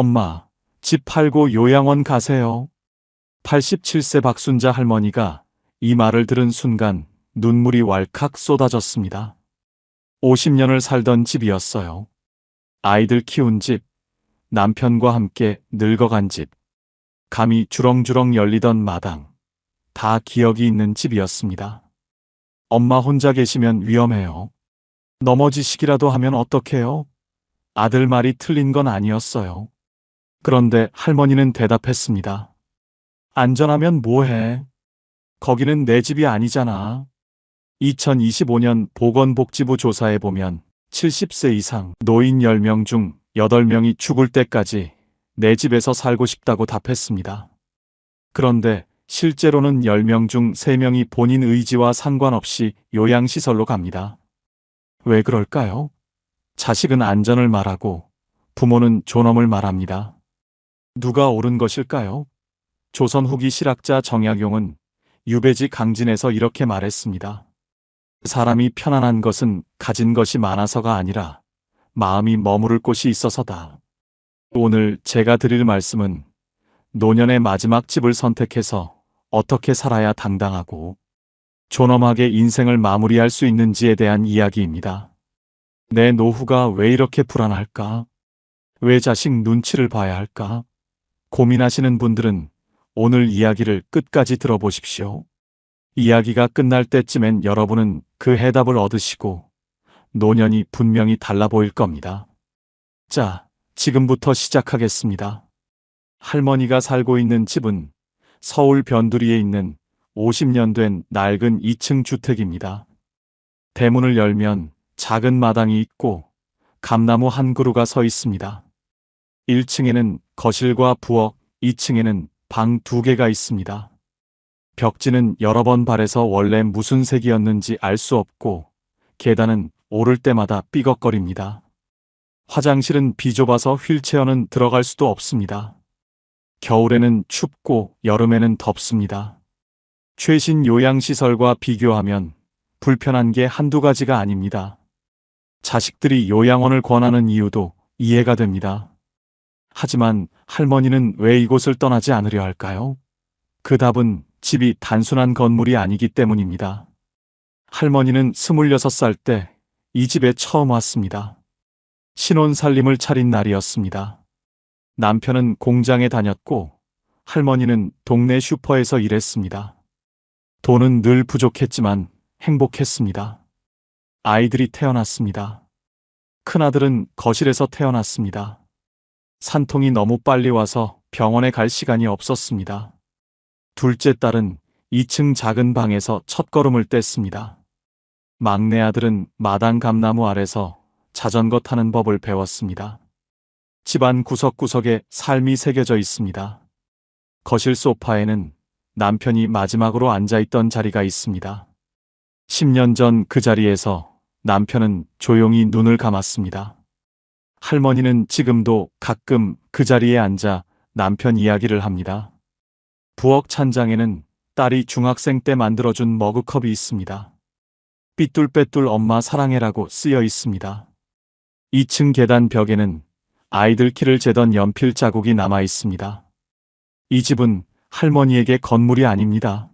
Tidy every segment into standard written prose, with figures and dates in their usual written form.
엄마, 집 팔고 요양원 가세요. 87세 박순자 할머니가 이 말을 들은 순간 눈물이 왈칵 쏟아졌습니다. 50년을 살던 집이었어요. 아이들 키운 집, 남편과 함께 늙어간 집, 감이 주렁주렁 열리던 마당, 다 기억이 있는 집이었습니다. 엄마 혼자 계시면 위험해요. 넘어지시기라도 하면 어떡해요? 아들 말이 틀린 건 아니었어요. 그런데 할머니는 대답했습니다. 안전하면 뭐해? 거기는 내 집이 아니잖아. 2025년 보건복지부 조사에 보면 70세 이상 노인 10명 중 8명이 죽을 때까지 내 집에서 살고 싶다고 답했습니다. 그런데 실제로는 10명 중 3명이 본인 의지와 상관없이 요양시설로 갑니다. 왜 그럴까요? 자식은 안전을 말하고 부모는 존엄을 말합니다. 누가 옳은 것일까요? 조선 후기 실학자 정약용은 유배지 강진에서 이렇게 말했습니다. 사람이 편안한 것은 가진 것이 많아서가 아니라 마음이 머무를 곳이 있어서다. 오늘 제가 드릴 말씀은 노년의 마지막 집을 선택해서 어떻게 살아야 당당하고 존엄하게 인생을 마무리할 수 있는지에 대한 이야기입니다. 내 노후가 왜 이렇게 불안할까? 왜 자식 눈치를 봐야 할까? 고민하시는 분들은 오늘 이야기를 끝까지 들어보십시오. 이야기가 끝날 때쯤엔 여러분은 그 해답을 얻으시고 노년이 분명히 달라 보일 겁니다. 자, 지금부터 시작하겠습니다. 할머니가 살고 있는 집은 서울 변두리에 있는 50년 된 낡은 2층 주택입니다. 대문을 열면 작은 마당이 있고 감나무 한 그루가 서 있습니다. 1층에는 거실과 부엌, 2층에는 방 2개가 있습니다. 벽지는 여러 번 발해서 원래 무슨 색이었는지 알 수 없고 계단은 오를 때마다 삐걱거립니다. 화장실은 비좁아서 휠체어는 들어갈 수도 없습니다. 겨울에는 춥고 여름에는 덥습니다. 최신 요양시설과 비교하면 불편한 게 한두 가지가 아닙니다. 자식들이 요양원을 권하는 이유도 이해가 됩니다. 하지만 할머니는 왜 이곳을 떠나지 않으려 할까요? 그 답은 집이 단순한 건물이 아니기 때문입니다. 할머니는 26살 때 이 집에 처음 왔습니다. 신혼 살림을 차린 날이었습니다. 남편은 공장에 다녔고 할머니는 동네 슈퍼에서 일했습니다. 돈은 늘 부족했지만 행복했습니다. 아이들이 태어났습니다. 큰아들은 거실에서 태어났습니다. 산통이 너무 빨리 와서 병원에 갈 시간이 없었습니다. 둘째 딸은 2층 작은 방에서 첫걸음을 뗐습니다. 막내 아들은 마당 감나무 아래서 자전거 타는 법을 배웠습니다. 집안 구석구석에 삶이 새겨져 있습니다. 거실 소파에는 남편이 마지막으로 앉아있던 자리가 있습니다. 10년 전 그 자리에서 남편은 조용히 눈을 감았습니다. 할머니는 지금도 가끔 그 자리에 앉아 남편 이야기를 합니다. 부엌 찬장에는 딸이 중학생 때 만들어준 머그컵이 있습니다. 삐뚤빼뚤 엄마 사랑해라고 쓰여 있습니다. 2층 계단 벽에는 아이들 키를 재던 연필 자국이 남아 있습니다. 이 집은 할머니에게 건물이 아닙니다.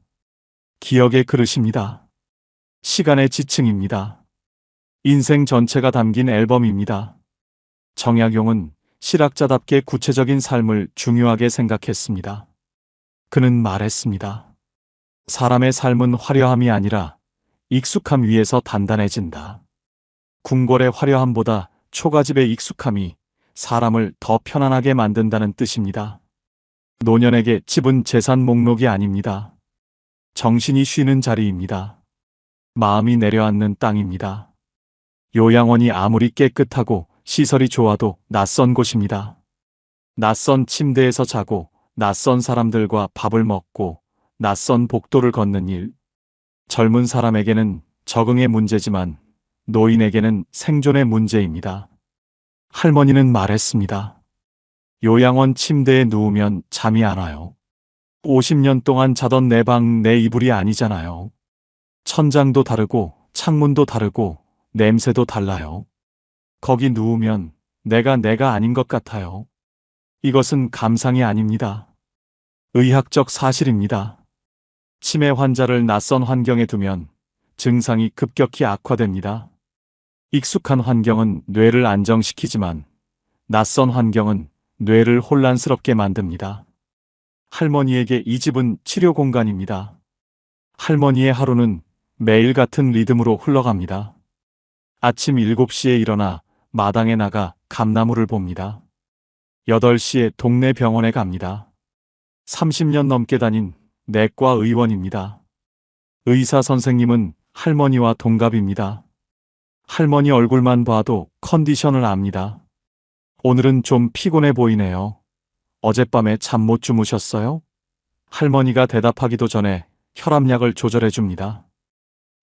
기억의 그릇입니다. 시간의 지층입니다. 인생 전체가 담긴 앨범입니다. 정약용은 실학자답게 구체적인 삶을 중요하게 생각했습니다. 그는 말했습니다. 사람의 삶은 화려함이 아니라 익숙함 위에서 단단해진다. 궁궐의 화려함보다 초가집의 익숙함이 사람을 더 편안하게 만든다는 뜻입니다. 노년에게 집은 재산 목록이 아닙니다. 정신이 쉬는 자리입니다. 마음이 내려앉는 땅입니다. 요양원이 아무리 깨끗하고 시설이 좋아도 낯선 곳입니다. 낯선 침대에서 자고 낯선 사람들과 밥을 먹고 낯선 복도를 걷는 일. 젊은 사람에게는 적응의 문제지만 노인에게는 생존의 문제입니다. 할머니는 말했습니다. 요양원 침대에 누우면 잠이 안 와요. 50년 동안 자던 내 방, 내 이불이 아니잖아요. 천장도 다르고 창문도 다르고 냄새도 달라요. 거기 누우면 내가 아닌 것 같아요. 이것은 감상이 아닙니다. 의학적 사실입니다. 치매 환자를 낯선 환경에 두면 증상이 급격히 악화됩니다. 익숙한 환경은 뇌를 안정시키지만 낯선 환경은 뇌를 혼란스럽게 만듭니다. 할머니에게 이 집은 치료 공간입니다. 할머니의 하루는 매일 같은 리듬으로 흘러갑니다. 아침 7시에 일어나 마당에 나가 감나무를 봅니다. 8시에 동네 병원에 갑니다. 30년 넘게 다닌 내과 의원입니다. 의사 선생님은 할머니와 동갑입니다. 할머니 얼굴만 봐도 컨디션을 압니다. 오늘은 좀 피곤해 보이네요. 어젯밤에 잠 못 주무셨어요? 할머니가 대답하기도 전에 혈압약을 조절해 줍니다.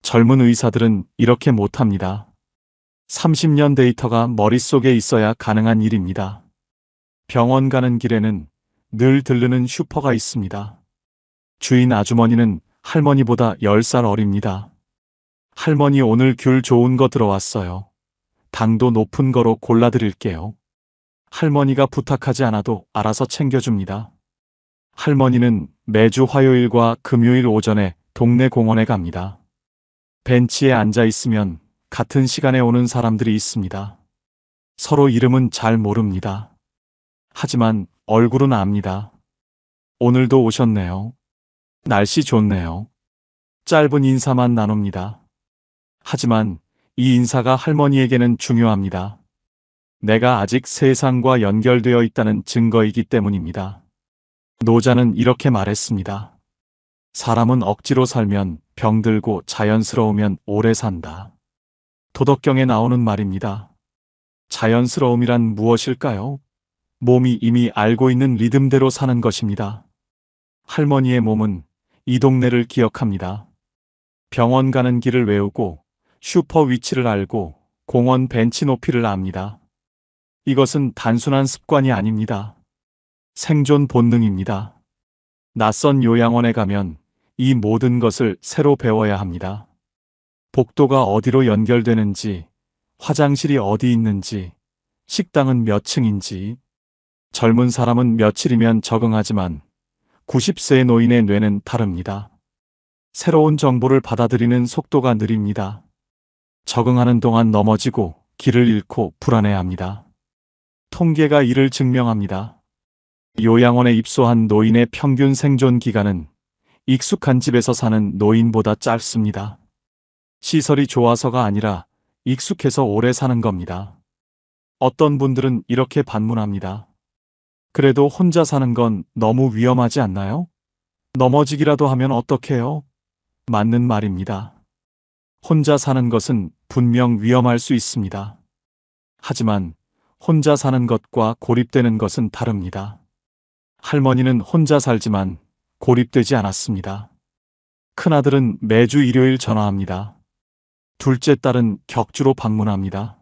젊은 의사들은 이렇게 못합니다. 30년 데이터가 머릿속에 있어야 가능한 일입니다. 병원 가는 길에는 늘 들르는 슈퍼가 있습니다. 주인 아주머니는 할머니보다 10살 어립니다. 할머니 오늘 귤 좋은 거 들어왔어요. 당도 높은 거로 골라드릴게요. 할머니가 부탁하지 않아도 알아서 챙겨줍니다. 할머니는 매주 화요일과 금요일 오전에 동네 공원에 갑니다. 벤치에 앉아 있으면 같은 시간에 오는 사람들이 있습니다. 서로 이름은 잘 모릅니다. 하지만 얼굴은 압니다. 오늘도 오셨네요. 날씨 좋네요. 짧은 인사만 나눕니다. 하지만 이 인사가 할머니에게는 중요합니다. 내가 아직 세상과 연결되어 있다는 증거이기 때문입니다. 노자는 이렇게 말했습니다. 사람은 억지로 살면 병들고 자연스러우면 오래 산다. 도덕경에 나오는 말입니다. 자연스러움이란 무엇일까요? 몸이 이미 알고 있는 리듬대로 사는 것입니다. 할머니의 몸은 이 동네를 기억합니다. 병원 가는 길을 외우고 슈퍼 위치를 알고 공원 벤치 높이를 압니다. 이것은 단순한 습관이 아닙니다. 생존 본능입니다. 낯선 요양원에 가면 이 모든 것을 새로 배워야 합니다. 복도가 어디로 연결되는지, 화장실이 어디 있는지, 식당은 몇 층인지. 젊은 사람은 며칠이면 적응하지만 90세의 노인의 뇌는 다릅니다. 새로운 정보를 받아들이는 속도가 느립니다. 적응하는 동안 넘어지고 길을 잃고 불안해합니다. 통계가 이를 증명합니다. 요양원에 입소한 노인의 평균 생존 기간은 익숙한 집에서 사는 노인보다 짧습니다. 시설이 좋아서가 아니라 익숙해서 오래 사는 겁니다. 어떤 분들은 이렇게 반문합니다. 그래도 혼자 사는 건 너무 위험하지 않나요? 넘어지기라도 하면 어떡해요? 맞는 말입니다. 혼자 사는 것은 분명 위험할 수 있습니다. 하지만 혼자 사는 것과 고립되는 것은 다릅니다. 할머니는 혼자 살지만 고립되지 않았습니다. 큰아들은 매주 일요일 전화합니다. 둘째 딸은 격주로 방문합니다.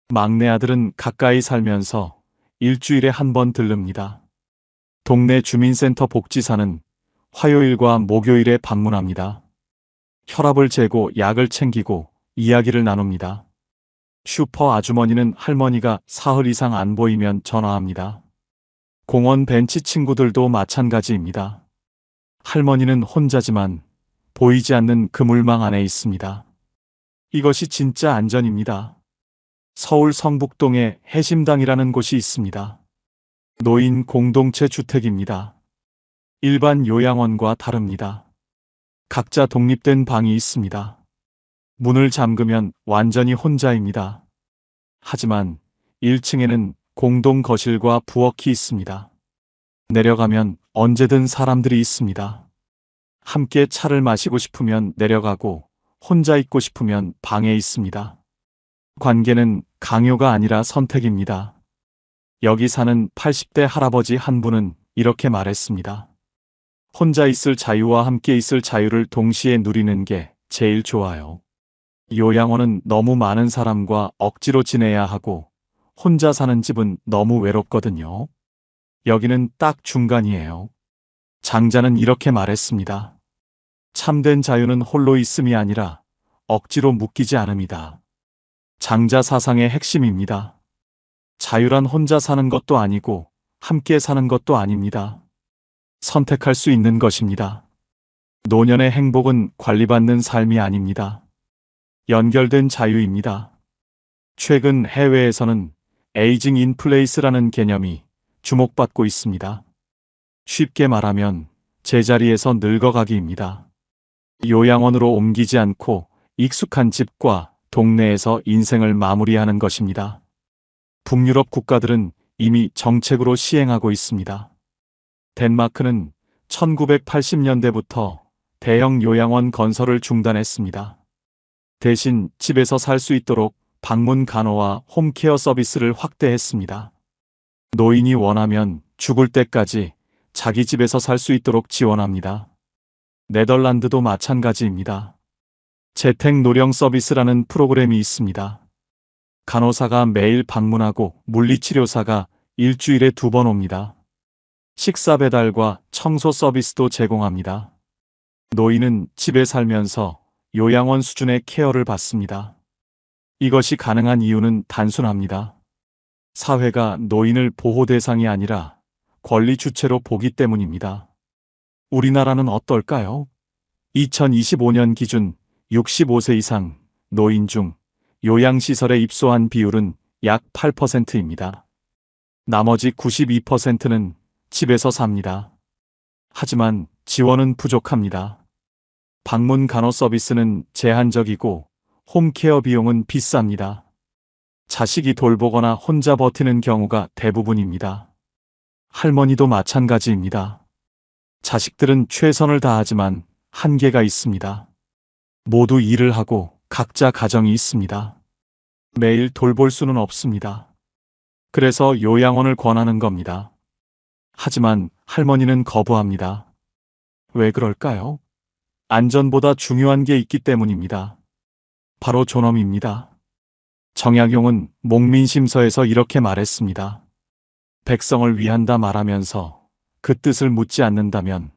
막내 아들은 가까이 살면서 일주일에 한 번 들릅니다. 동네 주민센터 복지사는 화요일과 목요일에 방문합니다. 혈압을 재고 약을 챙기고 이야기를 나눕니다. 슈퍼 아주머니는 할머니가 사흘 이상 안 보이면 전화합니다. 공원 벤치 친구들도 마찬가지입니다. 할머니는 혼자지만 보이지 않는 그물망 안에 있습니다. 이것이 진짜 안전입니다. 서울 성북동에 해심당이라는 곳이 있습니다. 노인 공동체 주택입니다. 일반 요양원과 다릅니다. 각자 독립된 방이 있습니다. 문을 잠그면 완전히 혼자입니다. 하지만 1층에는 공동 거실과 부엌이 있습니다. 내려가면 언제든 사람들이 있습니다. 함께 차를 마시고 싶으면 내려가고 혼자 있고 싶으면 방에 있습니다. 관계는 강요가 아니라 선택입니다. 여기 사는 80대 할아버지 한 분은 이렇게 말했습니다. 혼자 있을 자유와 함께 있을 자유를 동시에 누리는 게 제일 좋아요. 요양원은 너무 많은 사람과 억지로 지내야 하고 혼자 사는 집은 너무 외롭거든요. 여기는 딱 중간이에요. 장자는 이렇게 말했습니다. 참된 자유는 홀로 있음이 아니라 억지로 묶이지 않음이다. 장자 사상의 핵심입니다. 자유란 혼자 사는 것도 아니고 함께 사는 것도 아닙니다. 선택할 수 있는 것입니다. 노년의 행복은 관리받는 삶이 아닙니다. 연결된 자유입니다. 최근 해외에서는 에이징 인 플레이스라는 개념이 주목받고 있습니다. 쉽게 말하면 제자리에서 늙어가기입니다. 요양원으로 옮기지 않고 익숙한 집과 동네에서 인생을 마무리하는 것입니다. 북유럽 국가들은 이미 정책으로 시행하고 있습니다. 덴마크는 1980년대부터 대형 요양원 건설을 중단했습니다. 대신 집에서 살 수 있도록 방문 간호와 홈케어 서비스를 확대했습니다. 노인이 원하면 죽을 때까지 자기 집에서 살 수 있도록 지원합니다. 네덜란드도 마찬가지입니다. 재택 노령 서비스라는 프로그램이 있습니다. 간호사가 매일 방문하고 물리치료사가 일주일에 2번 옵니다. 식사 배달과 청소 서비스도 제공합니다. 노인은 집에 살면서 요양원 수준의 케어를 받습니다. 이것이 가능한 이유는 단순합니다. 사회가 노인을 보호 대상이 아니라 권리 주체로 보기 때문입니다. 우리나라는 어떨까요? 2025년 기준 65세 이상 노인 중 요양시설에 입소한 비율은 약 8%입니다. 나머지 92%는 집에서 삽니다. 하지만 지원은 부족합니다. 방문 간호 서비스는 제한적이고 홈케어 비용은 비쌉니다. 자식이 돌보거나 혼자 버티는 경우가 대부분입니다. 할머니도 마찬가지입니다. 자식들은 최선을 다하지만 한계가 있습니다. 모두 일을 하고 각자 가정이 있습니다. 매일 돌볼 수는 없습니다. 그래서 요양원을 권하는 겁니다. 하지만 할머니는 거부합니다. 왜 그럴까요? 안전보다 중요한 게 있기 때문입니다. 바로 존엄입니다. 정약용은 목민심서에서 이렇게 말했습니다. 백성을 위한다 말하면서 그 뜻을 묻지 않는다면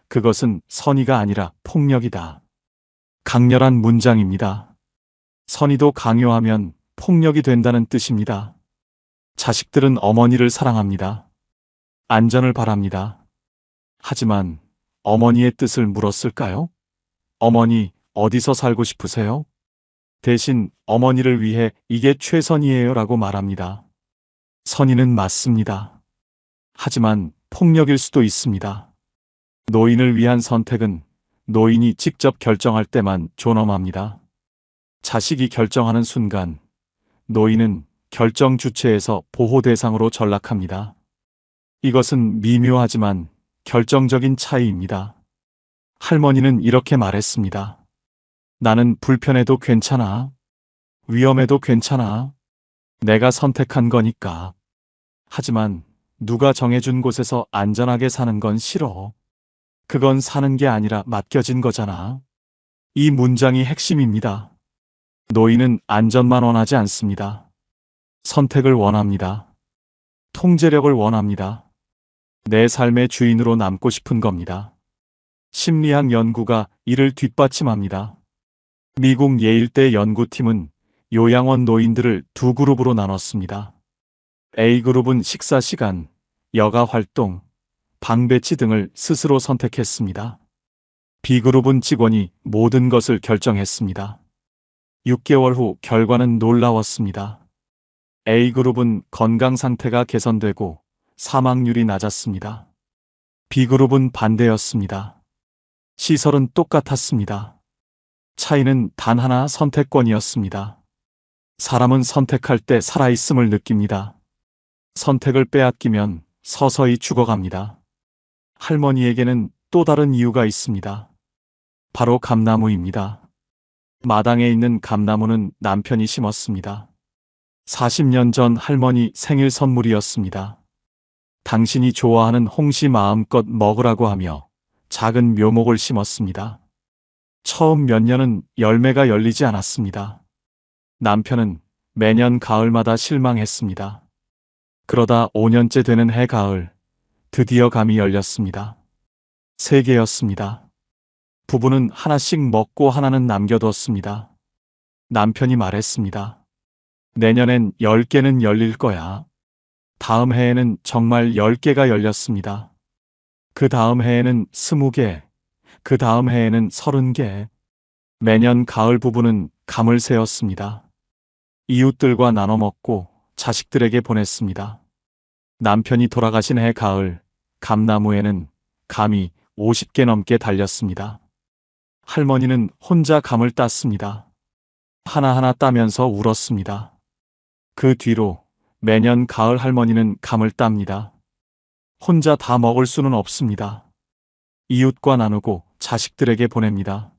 그것은 선의가 아니라 폭력이다. 강렬한 문장입니다. 선의도 강요하면 폭력이 된다는 뜻입니다. 자식들은 어머니를 사랑합니다. 안전을 바랍니다. 하지만 어머니의 뜻을 물었을까요? 어머니, 어디서 살고 싶으세요? 대신 어머니를 위해 이게 최선이에요 라고 말합니다. 선의는 맞습니다. 하지만 폭력일 수도 있습니다. 노인을 위한 선택은 노인이 직접 결정할 때만 존엄합니다. 자식이 결정하는 순간 노인은 결정 주체에서 보호 대상으로 전락합니다. 이것은 미묘하지만 결정적인 차이입니다. 할머니는 이렇게 말했습니다. 나는 불편해도 괜찮아. 위험해도 괜찮아. 내가 선택한 거니까. 하지만 누가 정해준 곳에서 안전하게 사는 건 싫어. 그건 사는 게 아니라 맡겨진 거잖아. 이 문장이 핵심입니다. 노인은 안전만 원하지 않습니다. 선택을 원합니다. 통제력을 원합니다. 내 삶의 주인으로 남고 싶은 겁니다. 심리학 연구가 이를 뒷받침합니다. 미국 예일대 연구팀은 요양원 노인들을 두 그룹으로 나눴습니다. A그룹은 식사 시간, 여가 활동, 방 배치 등을 스스로 선택했습니다. B그룹은 직원이 모든 것을 결정했습니다. 6개월 후 결과는 놀라웠습니다. A그룹은 건강 상태가 개선되고 사망률이 낮았습니다. B그룹은 반대였습니다. 시설은 똑같았습니다. 차이는 단 하나 선택권이었습니다. 사람은 선택할 때 살아있음을 느낍니다. 선택을 빼앗기면 서서히 죽어갑니다. 할머니에게는 또 다른 이유가 있습니다. 바로 감나무입니다. 마당에 있는 감나무는 남편이 심었습니다. 40년 전 할머니 생일 선물이었습니다. 당신이 좋아하는 홍시 마음껏 먹으라고 하며 작은 묘목을 심었습니다. 처음 몇 년은 열매가 열리지 않았습니다. 남편은 매년 가을마다 실망했습니다. 그러다 5년째 되는 해가을, 드디어 감이 열렸습니다. 3개였습니다. 부부는 하나씩 먹고 하나는 남겨뒀습니다. 남편이 말했습니다. 내년엔 10개는 열릴 거야. 다음 해에는 정말 10개가 열렸습니다. 그 다음 해에는 20개, 그 다음 해에는 30개. 매년 가을 부부는 감을 세웠습니다. 이웃들과 나눠 먹고 자식들에게 보냈습니다. 남편이 돌아가신 해 가을, 감나무에는 감이 50개 넘게 달렸습니다. 할머니는 혼자 감을 땄습니다. 하나하나 따면서 울었습니다. 그 뒤로 매년 가을 할머니는 감을 땁니다. 혼자 다 먹을 수는 없습니다. 이웃과 나누고 자식들에게 보냅니다.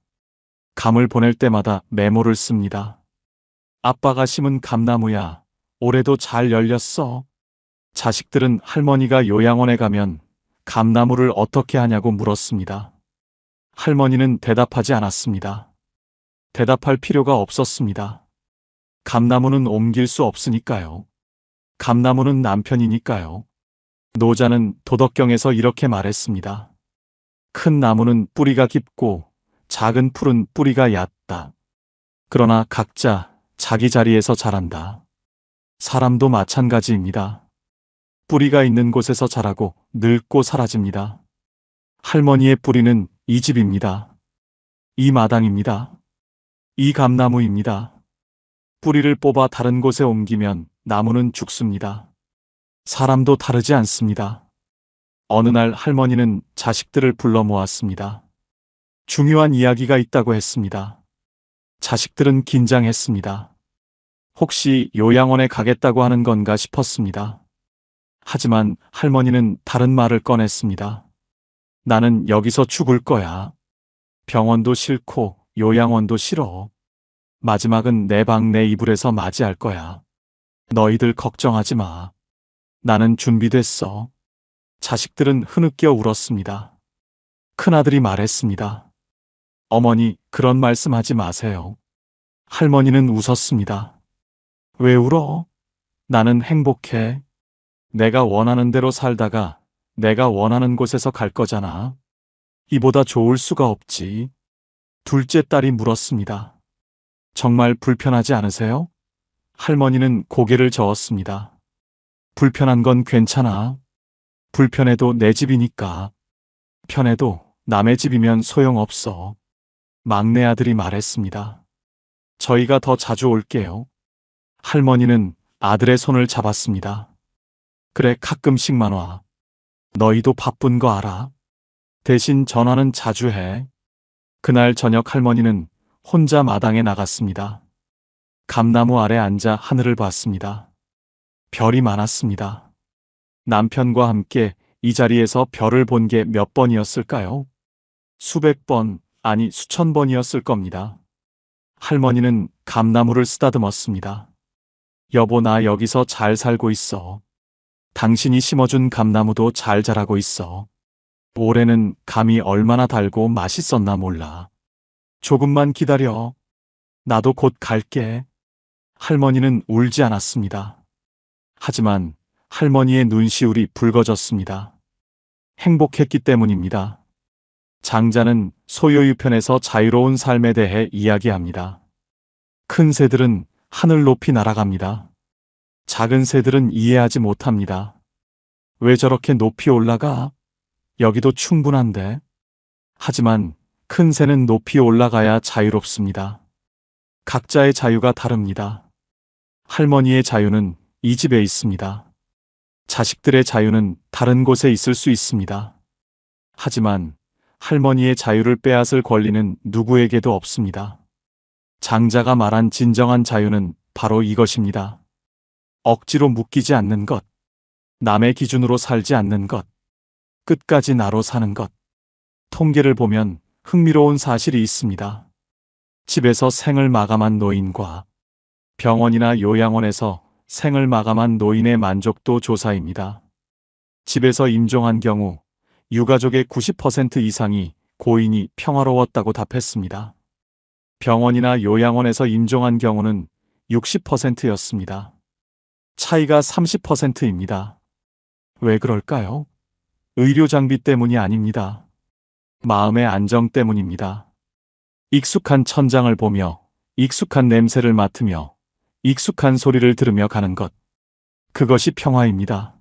감을 보낼 때마다 메모를 씁니다. 아빠가 심은 감나무야, 올해도 잘 열렸어. 자식들은 할머니가 요양원에 가면 감나무를 어떻게 하냐고 물었습니다. 할머니는 대답하지 않았습니다. 대답할 필요가 없었습니다. 감나무는 옮길 수 없으니까요. 감나무는 남편이니까요. 노자는 도덕경에서 이렇게 말했습니다. 큰 나무는 뿌리가 깊고 작은 풀은 뿌리가 얕다. 그러나 각자 자기 자리에서 자란다. 사람도 마찬가지입니다. 뿌리가 있는 곳에서 자라고 늙고 사라집니다. 할머니의 뿌리는 이 집입니다. 이 마당입니다. 이 감나무입니다. 뿌리를 뽑아 다른 곳에 옮기면 나무는 죽습니다. 사람도 다르지 않습니다. 어느 날 할머니는 자식들을 불러 모았습니다. 중요한 이야기가 있다고 했습니다. 자식들은 긴장했습니다. 혹시 요양원에 가겠다고 하는 건가 싶었습니다. 하지만 할머니는 다른 말을 꺼냈습니다. 나는 여기서 죽을 거야. 병원도 싫고 요양원도 싫어. 마지막은 내 방 내 이불에서 맞이할 거야. 너희들 걱정하지 마. 나는 준비됐어. 자식들은 흐느껴 울었습니다. 큰아들이 말했습니다. 어머니, 그런 말씀하지 마세요. 할머니는 웃었습니다. 왜 울어? 나는 행복해. 내가 원하는 대로 살다가 내가 원하는 곳에서 갈 거잖아. 이보다 좋을 수가 없지. 둘째 딸이 물었습니다. 정말 불편하지 않으세요? 할머니는 고개를 저었습니다. 불편한 건 괜찮아. 불편해도 내 집이니까. 편해도 남의 집이면 소용없어. 막내 아들이 말했습니다. 저희가 더 자주 올게요. 할머니는 아들의 손을 잡았습니다. 그래, 가끔씩만 와. 너희도 바쁜 거 알아. 대신 전화는 자주 해. 그날 저녁 할머니는 혼자 마당에 나갔습니다. 감나무 아래 앉아 하늘을 봤습니다. 별이 많았습니다. 남편과 함께 이 자리에서 별을 본 게 몇 번이었을까요? 수백 번, 아니 수천 번이었을 겁니다. 할머니는 감나무를 쓰다듬었습니다. 여보, 나 여기서 잘 살고 있어. 당신이 심어준 감나무도 잘 자라고 있어. 올해는 감이 얼마나 달고 맛있었나 몰라. 조금만 기다려. 나도 곧 갈게. 할머니는 울지 않았습니다. 하지만 할머니의 눈시울이 붉어졌습니다. 행복했기 때문입니다. 장자는 소요유편에서 자유로운 삶에 대해 이야기합니다. 큰 새들은 하늘 높이 날아갑니다. 작은 새들은 이해하지 못합니다. 왜 저렇게 높이 올라가? 여기도 충분한데. 하지만 큰 새는 높이 올라가야 자유롭습니다. 각자의 자유가 다릅니다. 할머니의 자유는 이 집에 있습니다. 자식들의 자유는 다른 곳에 있을 수 있습니다. 하지만 할머니의 자유를 빼앗을 권리는 누구에게도 없습니다. 장자가 말한 진정한 자유는 바로 이것입니다. 억지로 묶이지 않는 것, 남의 기준으로 살지 않는 것, 끝까지 나로 사는 것. 통계를 보면 흥미로운 사실이 있습니다. 집에서 생을 마감한 노인과 병원이나 요양원에서 생을 마감한 노인의 만족도 조사입니다. 집에서 임종한 경우 유가족의 90% 이상이 고인이 평화로웠다고 답했습니다. 병원이나 요양원에서 임종한 경우는 60%였습니다. 차이가 30%입니다. 왜 그럴까요? 의료 장비 때문이 아닙니다. 마음의 안정 때문입니다. 익숙한 천장을 보며 익숙한 냄새를 맡으며 익숙한 소리를 들으며 가는 것. 그것이 평화입니다.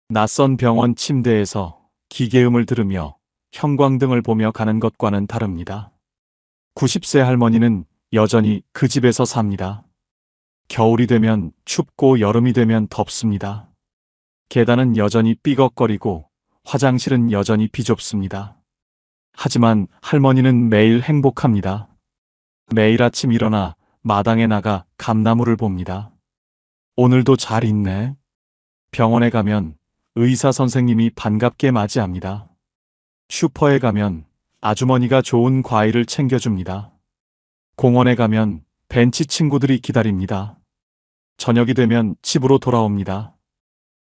낯선 병원 침대에서 기계음을 들으며 형광등을 보며 가는 것과는 다릅니다. 90세 할머니는 여전히 그 집에서 삽니다. 겨울이 되면 춥고 여름이 되면 덥습니다. 계단은 여전히 삐걱거리고 화장실은 여전히 비좁습니다. 하지만 할머니는 매일 행복합니다. 매일 아침 일어나 마당에 나가 감나무를 봅니다. 오늘도 잘 있네. 병원에 가면 의사 선생님이 반갑게 맞이합니다. 슈퍼에 가면 아주머니가 좋은 과일을 챙겨줍니다. 공원에 가면 벤치 친구들이 기다립니다. 저녁이 되면 집으로 돌아옵니다.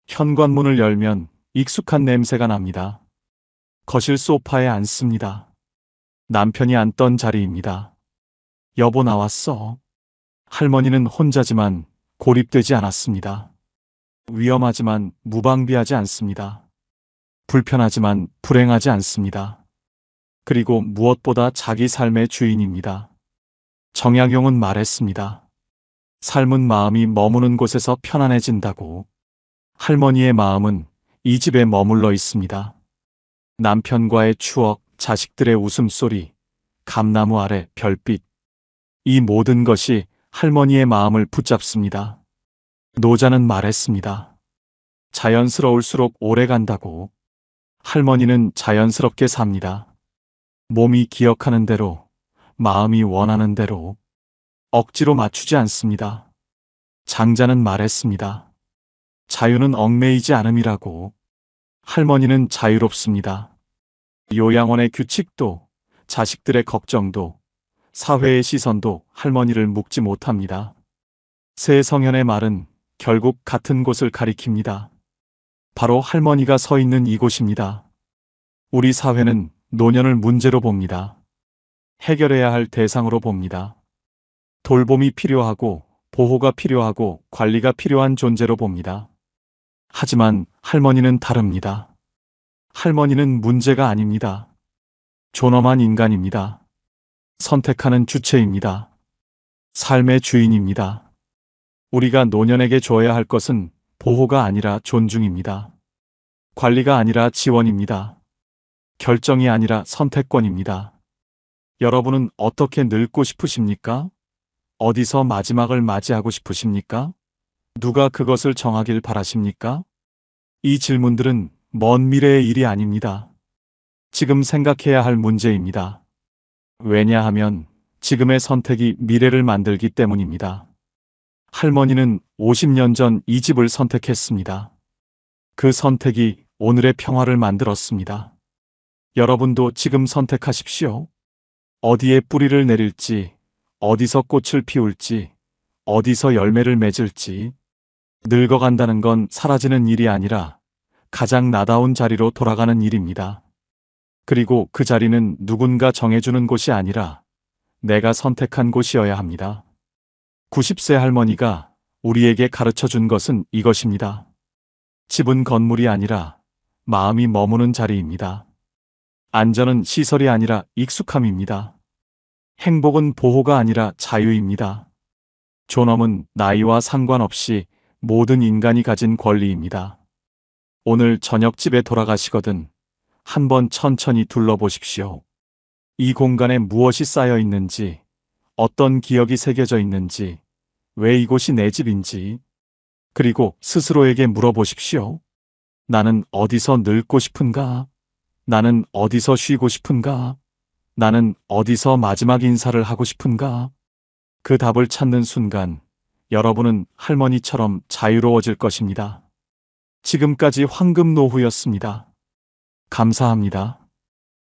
현관문을 열면 익숙한 냄새가 납니다. 거실 소파에 앉습니다. 남편이 앉던 자리입니다. 여보 나왔어. 할머니는 혼자지만 고립되지 않았습니다. 위험하지만 무방비하지 않습니다. 불편하지만 불행하지 않습니다. 그리고 무엇보다 자기 삶의 주인입니다. 정약용은 말했습니다. 삶은 마음이 머무는 곳에서 편안해진다고. 할머니의 마음은 이 집에 머물러 있습니다. 남편과의 추억, 자식들의 웃음소리, 감나무 아래 별빛. 이 모든 것이 할머니의 마음을 붙잡습니다. 노자는 말했습니다. 자연스러울수록 오래 간다고. 할머니는 자연스럽게 삽니다. 몸이 기억하는 대로, 마음이 원하는 대로. 억지로 맞추지 않습니다. 장자는 말했습니다. 자유는 얽매이지 않음이라고. 할머니는 자유롭습니다. 요양원의 규칙도, 자식들의 걱정도, 사회의 시선도 할머니를 묶지 못합니다. 새 성현의 말은 결국 같은 곳을 가리킵니다. 바로 할머니가 서 있는 이곳입니다. 우리 사회는 노년을 문제로 봅니다. 해결해야 할 대상으로 봅니다. 돌봄이 필요하고 보호가 필요하고 관리가 필요한 존재로 봅니다. 하지만 할머니는 다릅니다. 할머니는 문제가 아닙니다. 존엄한 인간입니다. 선택하는 주체입니다. 삶의 주인입니다. 우리가 노년에게 줘야 할 것은 보호가 아니라 존중입니다. 관리가 아니라 지원입니다. 결정이 아니라 선택권입니다. 여러분은 어떻게 늙고 싶으십니까? 어디서 마지막을 맞이하고 싶으십니까? 누가 그것을 정하길 바라십니까? 이 질문들은 먼 미래의 일이 아닙니다. 지금 생각해야 할 문제입니다. 왜냐하면 지금의 선택이 미래를 만들기 때문입니다. 할머니는 50년 전 이 집을 선택했습니다. 그 선택이 오늘의 평화를 만들었습니다. 여러분도 지금 선택하십시오. 어디에 뿌리를 내릴지, 어디서 꽃을 피울지, 어디서 열매를 맺을지. 늙어간다는 건 사라지는 일이 아니라 가장 나다운 자리로 돌아가는 일입니다. 그리고 그 자리는 누군가 정해주는 곳이 아니라 내가 선택한 곳이어야 합니다. 90세 할머니가 우리에게 가르쳐 준 것은 이것입니다. 집은 건물이 아니라 마음이 머무는 자리입니다. 안전은 시설이 아니라 익숙함입니다. 행복은 보호가 아니라 자유입니다. 존엄은 나이와 상관없이 모든 인간이 가진 권리입니다. 오늘 저녁 집에 돌아가시거든 한번 천천히 둘러보십시오. 이 공간에 무엇이 쌓여 있는지, 어떤 기억이 새겨져 있는지, 왜 이곳이 내 집인지, 그리고 스스로에게 물어보십시오. 나는 어디서 늙고 싶은가? 나는 어디서 쉬고 싶은가? 나는 어디서 마지막 인사를 하고 싶은가? 그 답을 찾는 순간 여러분은 할머니처럼 자유로워질 것입니다. 지금까지 황금노후였습니다. 감사합니다.